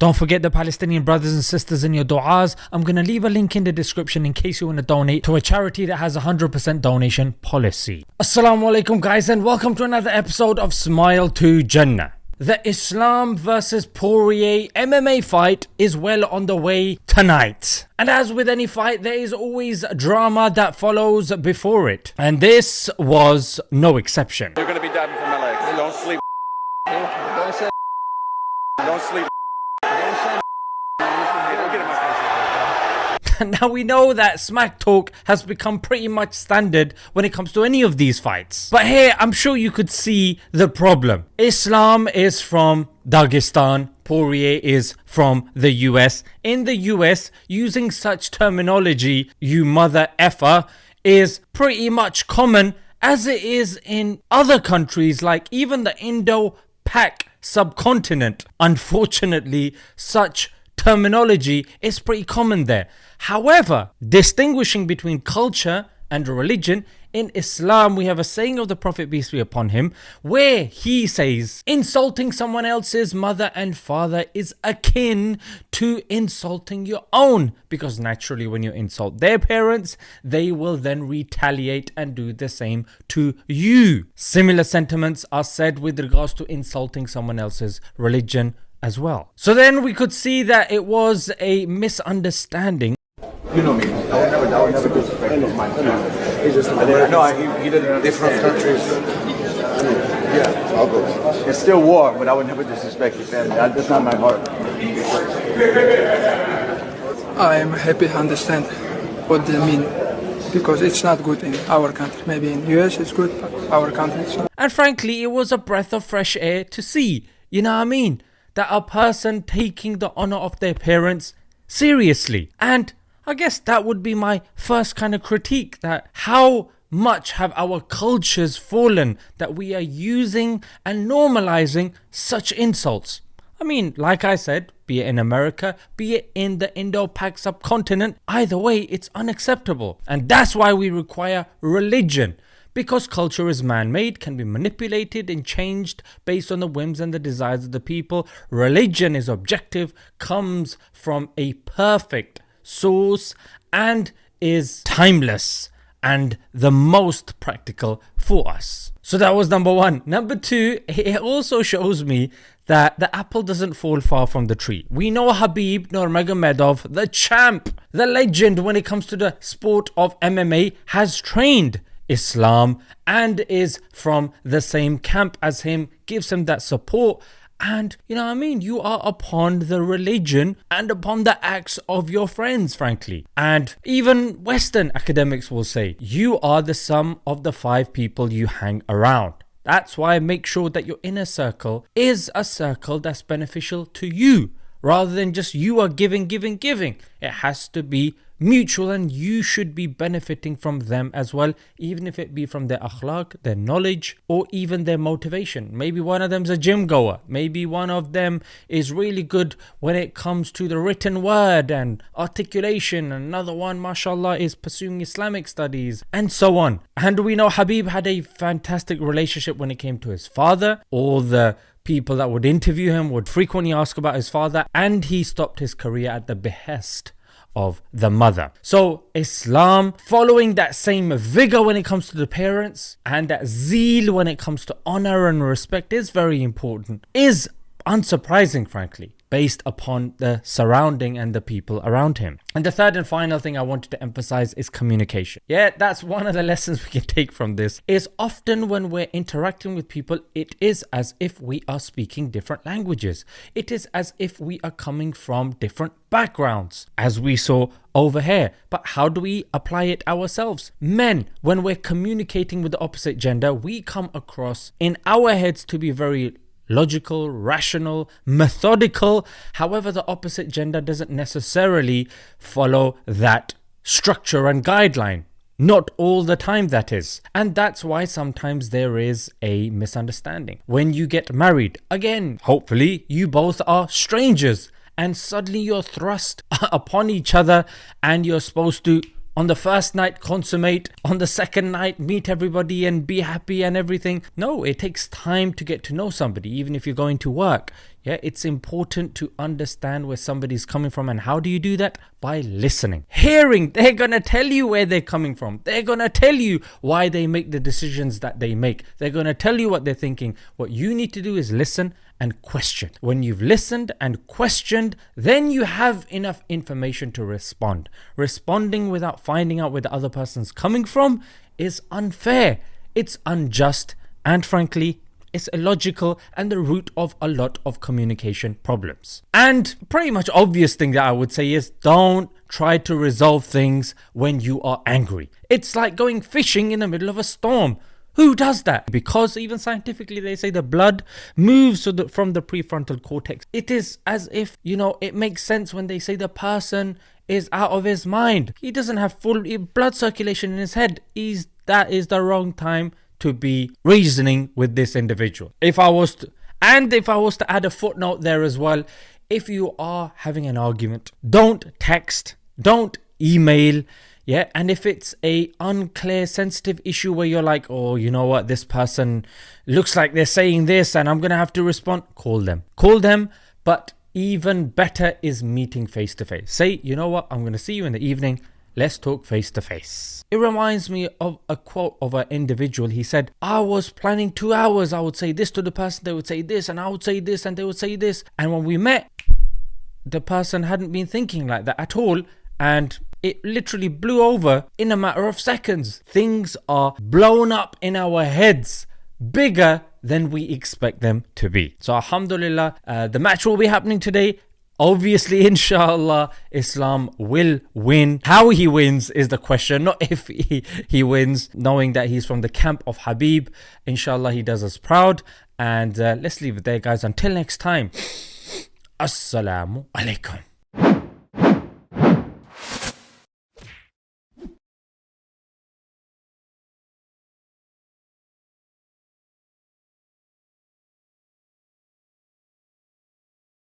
Don't forget the Palestinian brothers and sisters in your du'as. I'm going to leave a link in the description in case you want to donate to a charity that has a 100% donation policy. Assalamu alaikum guys, and welcome to another episode of Smile to Jannah. The Islam versus Poirier MMA fight is well on the way tonight. And as with any fight, there is always drama that follows before it. And this was no exception. You're going to be diving for my legs. Don't sleep. Don't say. Don't sleep. Now we know that smack talk has become pretty much standard when it comes to any of these fights. But here, I'm sure you could see the problem. Islam is from Dagestan. Poirier is from the US. In the US, using such terminology, you mother effer, is pretty much common as it is in other countries like even the Indo-Pak subcontinent. Unfortunately, such terminology is pretty common there. However, distinguishing between culture and religion, in Islam we have a saying of the Prophet, peace be upon him, where he says insulting someone else's mother and father is akin to insulting your own, because naturally when you insult their parents, they will then retaliate and do the same to you. Similar sentiments are said with regards to insulting someone else's religion as well. So then we could see that it was a misunderstanding. You know me. I would never disrespect my family. He's just he did it in different countries. Yeah, I'll go. It's still war, but I would never disrespect your family. That's not my heart. I am happy to understand what they mean, because it's not good in our country. Maybe in US it's good, but our country it's not. And frankly, it was a breath of fresh air to see, you know what I mean, that a person taking the honor of their parents seriously. And I guess that would be my first kind of critique, that how much have our cultures fallen that we are using and normalizing such insults. I mean, like I said, be it in America, be it in the Indo-Pak subcontinent, either way, it's unacceptable. And that's why we require religion. Because culture is man-made, can be manipulated and changed based on the whims and the desires of the people. Religion is objective, comes from a perfect source, and is timeless and the most practical for us. So that was number one. Number two, it also shows me that the apple doesn't fall far from the tree. We know Khabib Nurmagomedov, the champ, the legend when it comes to the sport of MMA, has trained Islam and is from the same camp as him, gives him that support. And you know what I mean, you are upon the religion and upon the acts of your friends, frankly. And even Western academics will say you are the sum of the 5 people you hang around. That's why make sure that your inner circle is a circle that's beneficial to you, rather than just you are giving. It has to be mutual, and you should be benefiting from them as well, even if it be from their akhlaq, their knowledge, or even their motivation. Maybe one of them's a gym goer. Maybe one of them is really good when it comes to the written word and articulation. Another one, mashallah, is pursuing Islamic studies, and so on. And we know Khabib had a fantastic relationship when it came to his father. All the people that would interview him would frequently ask about his father, and he stopped his career at the behest of the mother. So Islam, following that same vigor when it comes to the parents and that zeal when it comes to honor and respect, is very important, is unsurprising, frankly, based upon the surrounding and the people around him. And the third and final thing I wanted to emphasize is communication. Yeah, that's one of the lessons we can take from this, is often when we're interacting with people, it is as if we are speaking different languages. It is as if we are coming from different backgrounds, as we saw over here. But how do we apply it ourselves? Men, when we're communicating with the opposite gender, we come across in our heads to be very logical, rational, methodical. However, the opposite gender doesn't necessarily follow that structure and guideline. Not all the time, that is. And that's why sometimes there is a misunderstanding. When you get married, again, hopefully you both are strangers and suddenly you're thrust upon each other and you're supposed to on the first night consummate, on the second night meet everybody and be happy and everything. No, it takes time to get to know somebody, even if you're going to work. Yeah, it's important to understand where somebody's coming from. And how do you do that? By listening. Hearing, they're going to tell you where they're coming from. They're going to tell you why they make the decisions that they make. They're going to tell you what they're thinking. What you need to do is listen and question. When you've listened and questioned, then you have enough information to respond. Responding without finding out where the other person's coming from is unfair. It's unjust, and frankly, it's illogical and the root of a lot of communication problems. And pretty much obvious thing that I would say is don't try to resolve things when you are angry. It's like going fishing in the middle of a storm. Who does that? Because even scientifically they say the blood moves from the prefrontal cortex. It is as if, it makes sense when they say the person is out of his mind. He doesn't have full blood circulation in his head. That is the wrong time to be reasoning with this individual. If I was to add a footnote there as well, if you are having an argument, don't text, don't email. Yeah, and if it's a unclear, sensitive issue where you're like, oh, you know what, this person looks like they're saying this and I'm going to have to respond, call them. But even better is meeting face to face. Say, you know what, I'm going to see you in the evening. Let's talk face to face. It reminds me of a quote of an individual. He said, I was planning 2 hours. I would say this to the person. They would say this and I would say this and they would say this. And when we met, the person hadn't been thinking like that at all. And it literally blew over in a matter of seconds. Things are blown up in our heads bigger than we expect them to be. So alhamdulillah, the match will be happening today. Obviously, inshallah, Islam will win. How he wins is the question, not if he wins, knowing that he's from the camp of Habib. Inshallah, he does us proud. And let's leave it there, guys. Until next time, Assalamu alaikum.